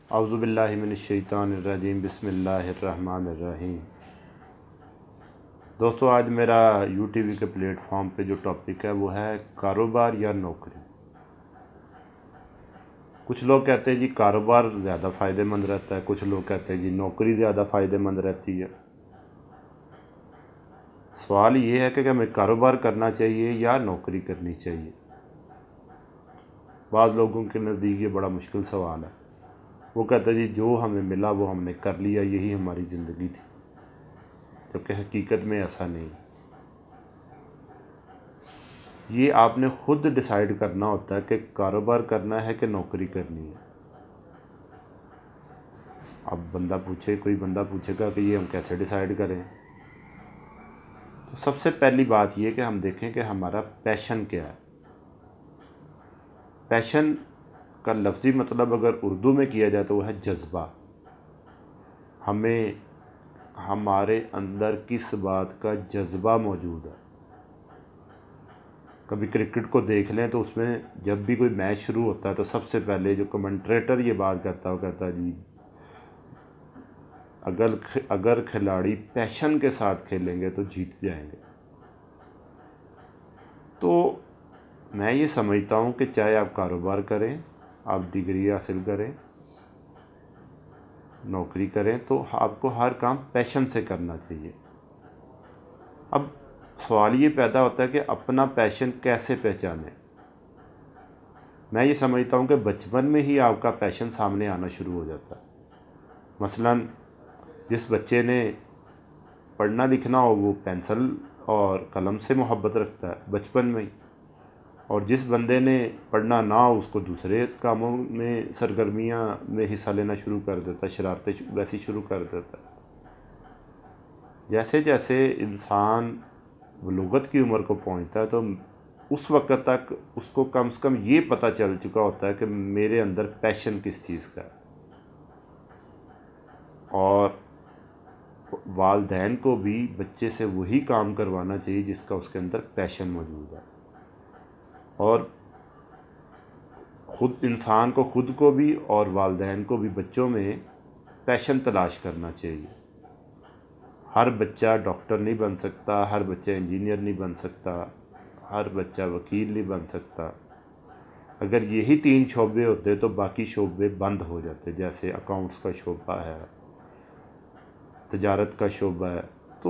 اعوذ باللہ من الشیطان الرجیم بسم اللہ الرحمن الرحیم۔ دوستو، آج میرا یو ٹی وی کے پلیٹ فارم پہ جو ٹاپک ہے وہ ہے کاروبار یا نوکری۔ کچھ لوگ کہتے ہیں جی کاروبار زیادہ فائدہ مند رہتا ہے، کچھ لوگ کہتے ہیں جی نوکری زیادہ فائدہ مند رہتی ہے۔ سوال یہ ہے کہ ہمیں کاروبار کرنا چاہیے یا نوکری کرنی چاہیے۔ بعض لوگوں کے نزدیک یہ بڑا مشکل سوال ہے۔ وہ کہتے ہیں جی جو ہمیں ملا وہ ہم نے کر لیا، یہی ہماری زندگی تھی، جبکہ حقیقت میں ایسا نہیں۔ یہ آپ نے خود ڈیسائیڈ کرنا ہوتا ہے کہ کاروبار کرنا ہے کہ نوکری کرنی ہے۔ اب کوئی بندہ پوچھے گا کہ یہ ہم کیسے ڈیسائیڈ کریں، تو سب سے پہلی بات یہ کہ ہم دیکھیں کہ ہمارا پیشن کیا ہے۔ پیشن کا لفظی مطلب اگر اردو میں کیا جائے تو وہ ہے جذبہ۔ ہمارے اندر کس بات کا جذبہ موجود ہے۔ کبھی کرکٹ کو دیکھ لیں تو اس میں جب بھی کوئی میچ شروع ہوتا ہے تو سب سے پہلے جو کمنٹریٹر یہ بات کرتا ہے وہ کہتا ہے جی اگر کھلاڑی پیشن کے ساتھ کھیلیں گے تو جیت جائیں گے۔ تو میں یہ سمجھتا ہوں کہ چاہے آپ کاروبار کریں، آپ ڈگری حاصل کریں، نوکری کریں، تو آپ کو ہر کام پیشن سے کرنا چاہیے۔ اب سوال یہ پیدا ہوتا ہے کہ اپنا پیشن کیسے پہچانیں۔ میں یہ سمجھتا ہوں کہ بچپن میں ہی آپ کا پیشن سامنے آنا شروع ہو جاتا ہے۔ مثلاً جس بچے نے پڑھنا لکھنا ہو وہ پینسل اور قلم سے محبت رکھتا ہے بچپن میں ہی، اور جس بندے نے پڑھنا نہ ہو اس کو دوسرے کاموں میں سرگرمیاں میں حصہ لینا شروع کر دیتا ہے، شرارتیں ویسی شروع کر دیتا ہے۔ جیسے جیسے انسان بلوغت کی عمر کو پہنچتا ہے تو اس وقت تک اس کو کم سے کم یہ پتہ چل چکا ہوتا ہے کہ میرے اندر پیشن کس چیز کا ہے۔ اور والدین کو بھی بچے سے وہی کام کروانا چاہیے جس کا اس کے اندر پیشن موجود ہے، اور انسان کو خود کو بھی اور والدین کو بھی بچوں میں پیشن تلاش کرنا چاہیے۔ ہر بچہ ڈاکٹر نہیں بن سکتا، ہر بچہ انجینئر نہیں بن سکتا، ہر بچہ وکیل نہیں بن سکتا۔ اگر یہی 3 شعبے ہوتے تو باقی شعبے بند ہو جاتے، جیسے اکاؤنٹس کا شعبہ ہے، تجارت کا شعبہ ہے۔ تو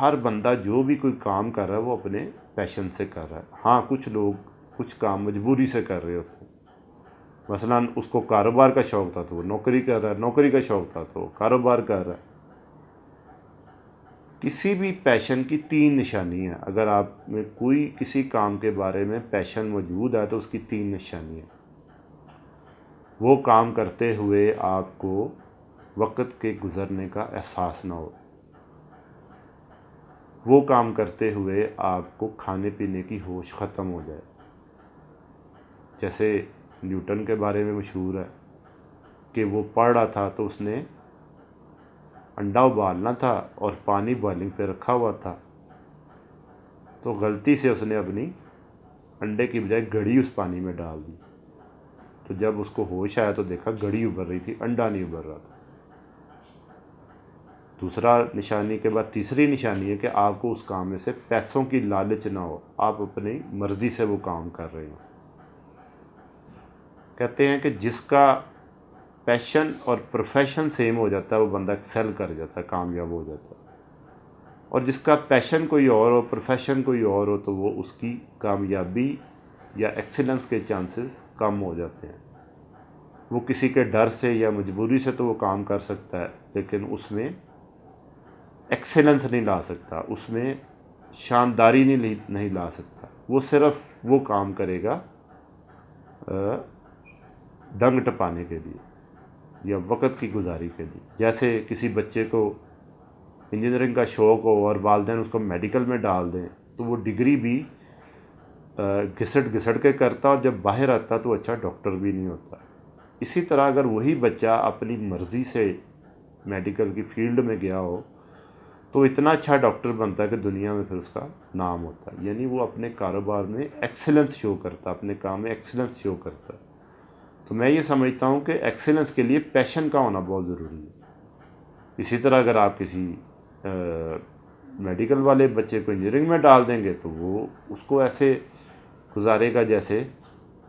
ہر بندہ جو بھی کوئی کام کر رہا ہے وہ اپنے پیشن سے کر رہا ہے۔ ہاں، کچھ لوگ کچھ کام مجبوری سے کر رہے ہوتے ہیں۔ مثلاً اس کو کاروبار کا شوق تھا تو وہ نوکری کر رہا ہے، نوکری کا شوق تھا تو وہ کاروبار کر رہا ہے۔ کسی بھی پیشن کی 3 نشانی ہیں۔ اگر آپ میں کوئی کسی کام کے بارے میں پیشن موجود ہے تو اس کی 3 نشانی ہیں۔ وہ کام کرتے ہوئے آپ کو وقت کے گزرنے کا احساس نہ ہو، وہ کام کرتے ہوئے آپ کو کھانے پینے کی ہوش ختم ہو جائے۔ جیسے نیوٹن کے بارے میں مشہور ہے کہ وہ پڑھ رہا تھا تو اس نے انڈا ابالنا تھا اور پانی بوائلنگ پہ رکھا ہوا تھا، تو غلطی سے اس نے اپنی انڈے کی بجائے گھڑی اس پانی میں ڈال دی۔ تو جب اس کو ہوش آیا تو دیکھا گھڑی ابل رہی تھی، انڈا نہیں ابل رہا تھا۔ دوسرا نشانی کے بعد تیسری نشانی ہے کہ آپ کو اس کام میں سے پیسوں کی لالچ نہ ہو، آپ اپنی مرضی سے وہ کام کر رہے ہوں۔ کہتے ہیں کہ جس کا پیشن اور پروفیشن سیم ہو جاتا ہے وہ بندہ ایکسل کر جاتا ہے، کامیاب ہو جاتا ہے، اور جس کا پیشن کوئی اور ہو، پروفیشن کوئی اور ہو، تو وہ اس کی کامیابی یا ایکسیلنس کے چانسز کم ہو جاتے ہیں۔ وہ کسی کے ڈر سے یا مجبوری سے تو وہ کام کر سکتا ہے، لیکن اس میں ایکسیلنس نہیں لا سکتا، اس میں شانداری نہیں لا سکتا۔ وہ صرف وہ کام کرے گا ڈنگ ٹپانے کے لیے یا وقت کی گزاری کے لیے۔ جیسے کسی بچے کو انجینئرنگ کا شوق ہو اور والدین اس کو میڈیکل میں ڈال دیں تو وہ ڈگری بھی گھسٹ کے کرتا، اور جب باہر آتا تو اچھا ڈاکٹر بھی نہیں ہوتا۔ اسی طرح اگر وہی بچہ اپنی مرضی سے میڈیکل کی فیلڈ میں گیا ہو تو اتنا اچھا ڈاکٹر بنتا ہے کہ دنیا میں پھر اس کا نام ہوتا ہے۔ یعنی وہ اپنے کاروبار میں ایکسیلنس شو کرتا ہے، اپنے کام میں ایکسیلنس شو کرتا ہے۔ تو میں یہ سمجھتا ہوں کہ ایکسیلنس کے لیے پیشن کا ہونا بہت ضروری ہے۔ اسی طرح اگر آپ کسی میڈیکل والے بچے کو انجینئرنگ میں ڈال دیں گے تو وہ اس کو ایسے گزارے گا جیسے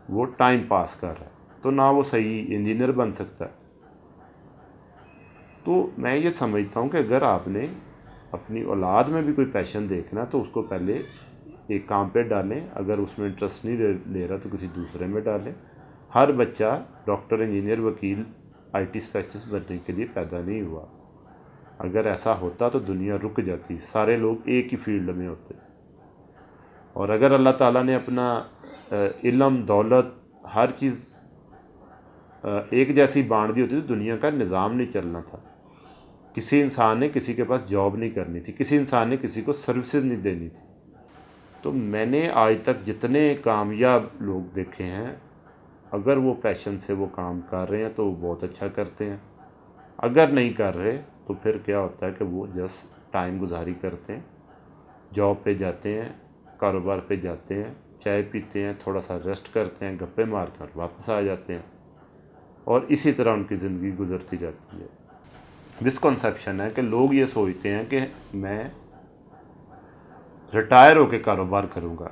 وہ ٹائم پاس کر رہا ہے، تو نہ وہ صحیح انجینئر بن سکتا ہے۔ تو میں یہ سمجھتا ہوں کہ اگر آپ نے اپنی اولاد میں بھی کوئی پیشن دیکھنا تو اس کو پہلے ایک کام پہ ڈالیں، اگر اس میں انٹرسٹ نہیں لے رہا تو کسی دوسرے میں ڈالیں۔ ہر بچہ ڈاکٹر، انجینئر، وکیل، آئی ٹی اسپیشلسٹ بننے کے لیے پیدا نہیں ہوا۔ اگر ایسا ہوتا تو دنیا رک جاتی، سارے لوگ ایک ہی فیلڈ میں ہوتے۔ اور اگر اللہ تعالیٰ نے اپنا علم، دولت، ہر چیز ایک جیسی بانٹ دی ہوتی تو دنیا کا نظام نہیں چلنا تھا۔ کسی انسان نے کسی کے پاس جاب نہیں کرنی تھی، کسی انسان نے کسی کو سروسز نہیں دینی تھی۔ تو میں نے آج تک جتنے کامیاب لوگ دیکھے ہیں، اگر وہ پیشن سے وہ کام کر رہے ہیں تو وہ بہت اچھا کرتے ہیں، اگر نہیں کر رہے تو پھر کیا ہوتا ہے کہ وہ جسٹ ٹائم گزاری کرتے ہیں، جاب پہ جاتے ہیں، کاروبار پہ جاتے ہیں، چائے پیتے ہیں، تھوڑا سا ریسٹ کرتے ہیں، گپے مار کر واپس آ جاتے ہیں، اور اسی طرح ان کی زندگی گزرتی جاتی ہے۔ مسکنسیپشن ہے کہ لوگ یہ سوچتے ہیں کہ میں ریٹائر ہو کے کاروبار کروں گا،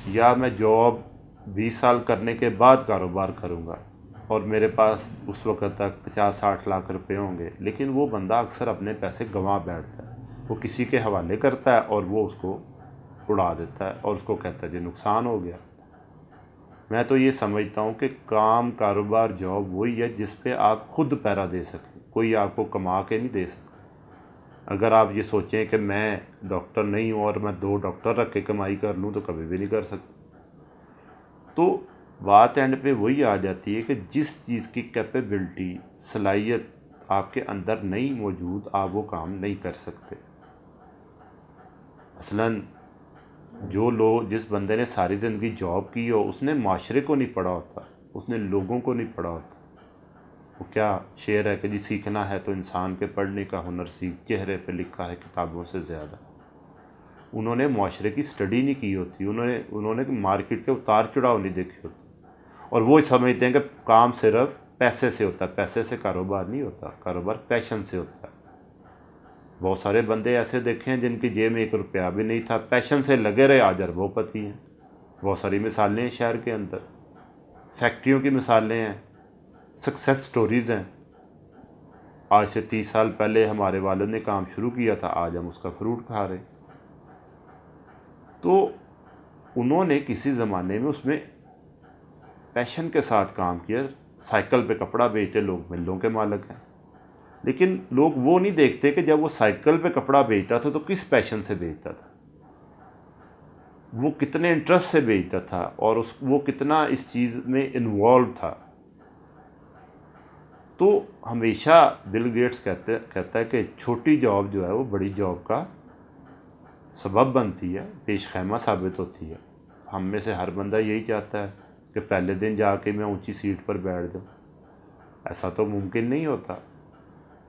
یا میں جاب 20 سال کرنے کے بعد کاروبار کروں گا اور میرے پاس اس وقت تک 50-60 لاکھ روپے ہوں گے، لیکن وہ بندہ اکثر اپنے پیسے گنوا بیٹھتا ہے، وہ کسی کے حوالے کرتا ہے اور وہ اس کو اڑا دیتا ہے اور اس کو کہتا ہے جی نقصان ہو گیا۔ میں تو یہ سمجھتا ہوں کہ کام، کاروبار، جاب وہی ہے جس پہ آپ خود پیرا دے سکیں، کوئی آپ کو کما کے نہیں دے سکتا۔ اگر آپ یہ سوچیں کہ میں ڈاکٹر نہیں ہوں اور میں 2 ڈاکٹر رکھ کے کمائی کر لوں تو کبھی بھی نہیں کر سکتا۔ تو بات اینڈ پہ وہی آ جاتی ہے کہ جس چیز کی کیپیبلٹی، صلاحیت آپ کے اندر نہیں موجود، آپ وہ کام نہیں کر سکتے۔ مثلاً جس بندے نے ساری زندگی جاب کی ہو، اس نے معاشرے کو نہیں پڑھا ہوتا، اس نے لوگوں کو نہیں پڑھا ہوتا۔ وہ کیا شعر ہے کہ جی سیکھنا ہے تو انسان کے پڑھنے کا ہنر سیکھ، چہرے پہ لکھا ہے کتابوں سے زیادہ۔ انہوں نے معاشرے کی سٹڈی نہیں کی ہوتی، انہوں نے مارکیٹ کے اتار چڑھاؤ نہیں دیکھے ہوتے، اور وہ سمجھتے ہیں کہ کام صرف پیسے سے ہوتا ہے۔ پیسے سے کاروبار نہیں ہوتا، کاروبار پیشن سے ہوتا ہے۔ بہت سارے بندے ایسے دیکھے ہیں جن کی جیب میں 1 روپیہ بھی نہیں تھا، پیشن سے لگے رہے، آج اربوں پتی ہیں۔ بہت ساری مثالیں ہیں شہر کے اندر، فیکٹریوں کی مثالیں ہیں، سکسیس سٹوریز ہیں۔ آج سے 30 سال پہلے ہمارے والد نے کام شروع کیا تھا، آج ہم اس کا فروٹ کھا رہے ہیں۔ تو انہوں نے کسی زمانے میں اس میں پیشن کے ساتھ کام کیا۔ سائیکل پہ کپڑا بیچتے لوگ ملوں کے مالک ہیں، لیکن لوگ وہ نہیں دیکھتے کہ جب وہ سائیکل پہ کپڑا بیچتا تھا تو کس پیشن سے بیچتا تھا، وہ کتنے انٹرسٹ سے بیچتا تھا، اور وہ کتنا اس چیز میں انوالو تھا۔ تو ہمیشہ بل گیٹس کہتا ہے کہ چھوٹی جاب جو ہے وہ بڑی جاب کا سبب بنتی ہے، پیش خیمہ ثابت ہوتی ہے۔ ہم میں سے ہر بندہ یہی چاہتا ہے کہ پہلے دن جا کے میں اونچی سیٹ پر بیٹھ جاؤں، ایسا تو ممکن نہیں ہوتا۔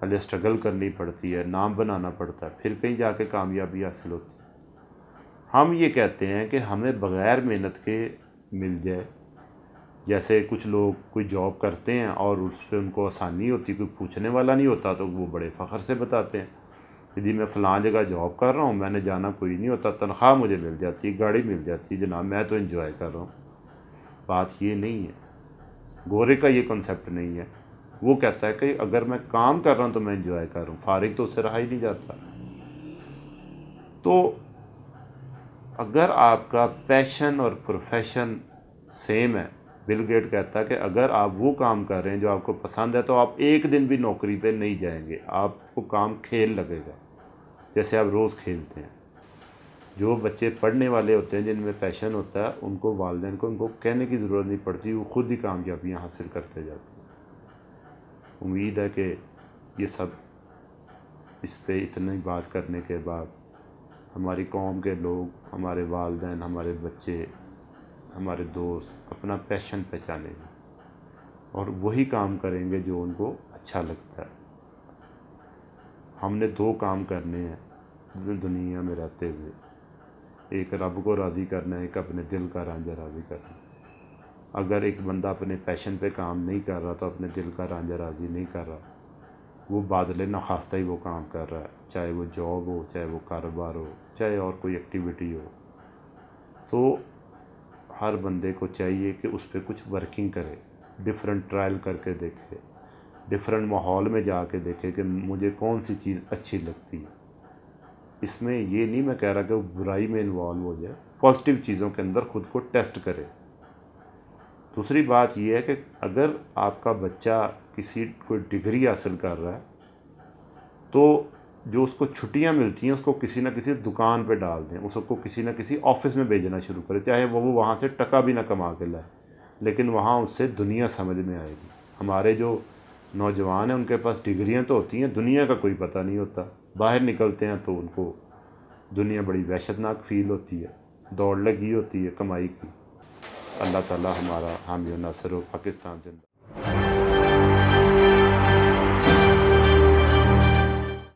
پہلے اسٹرگل کرنی پڑتی ہے، نام بنانا پڑتا ہے، پھر کہیں جا کے کامیابی حاصل ہوتی ہے۔ ہم یہ کہتے ہیں کہ ہمیں بغیر محنت کے مل جائے، جیسے کچھ لوگ کوئی جاب کرتے ہیں اور اس پہ ان کو آسانی ہوتی، کوئی پوچھنے والا نہیں ہوتا، تو وہ بڑے فخر سے بتاتے ہیں کہ جی میں فلاں جگہ جاب کر رہا ہوں، میں نے جانا کوئی نہیں ہوتا، تنخواہ مجھے مل جاتی ہے، گاڑی مل جاتی ہے، جناب میں تو انجوائے کر رہا ہوں۔ بات یہ نہیں ہے، گورے کا یہ کنسیپٹ نہیں ہے۔ وہ کہتا ہے کہ اگر میں کام کر رہا ہوں تو میں انجوائے کر رہا ہوں، فارغ تو اس سے رہا ہی نہیں جاتا۔ تو اگر آپ کا پیشن اور پروفیشن سیم ہے، بل گیٹ کہتا ہے کہ اگر آپ وہ کام کر رہے ہیں جو آپ کو پسند ہے تو آپ ایک دن بھی نوکری پہ نہیں جائیں گے، آپ کو کام کھیل لگے گا جیسے آپ روز کھیلتے ہیں۔ جو بچے پڑھنے والے ہوتے ہیں، جن میں پیشن ہوتا ہے، ان کو والدین کو ان کو کہنے کی ضرورت نہیں پڑتی، وہ خود ہی کامیابیاں حاصل کرتے جاتے ہیں۔ امید ہے کہ یہ سب اس پہ اتنی بات کرنے کے بعد ہماری قوم کے لوگ، ہمارے والدین، ہمارے بچے، ہمارے دوست اپنا پیشن پہچانیں گے اور وہی کام کریں گے جو ان کو اچھا لگتا ہے۔ ہم نے 2 کام کرنے ہیں دنیا میں رہتے ہوئے، ایک رب کو راضی کرنا ہے، ایک اپنے دل کا رانجھا راضی کرنا ہے۔ اگر ایک بندہ اپنے پیشن پہ کام نہیں کر رہا تو اپنے دل کا رانجھا راضی نہیں کر رہا، وہ بادل نخواستہ ہی وہ کام کر رہا ہے، چاہے وہ جاب ہو، چاہے وہ کاروبار ہو، چاہے اور کوئی ایکٹیویٹی ہو. تو ہر بندے کو چاہیے کہ اس پہ کچھ ورکنگ کرے، ڈفرینٹ ٹرائل کر کے دیکھے، ڈفرینٹ ماحول میں جا کے دیکھے کہ مجھے کون سی چیز اچھی لگتی ہے. اس میں یہ نہیں میں کہہ رہا کہ وہ برائی میں انوالو ہو جائے، پازیٹیو چیزوں کے اندر خود کو ٹیسٹ کرے. دوسری بات یہ ہے کہ اگر آپ کا بچہ کوئی ڈگری حاصل کر رہا ہے تو جو اس کو چھٹیاں ملتی ہیں اس کو کسی نہ کسی دکان پہ ڈال دیں، اس کو کسی نہ کسی آفس میں بھیجنا شروع کرے، چاہے وہ وہاں سے ٹکا بھی نہ کما کے لائے، لیکن وہاں اس سے دنیا سمجھ میں آئے گی. ہمارے جو نوجوان ہیں ان کے پاس ڈگریاں تو ہوتی ہیں، دنیا کا کوئی پتہ نہیں ہوتا. باہر نکلتے ہیں تو ان کو دنیا بڑی وحشتناک فیل ہوتی ہے، دوڑ لگی ہوتی ہے کمائی کی. اللہ تعالی ہمارا حامی و ناصر ہو. پاکستان زندہ.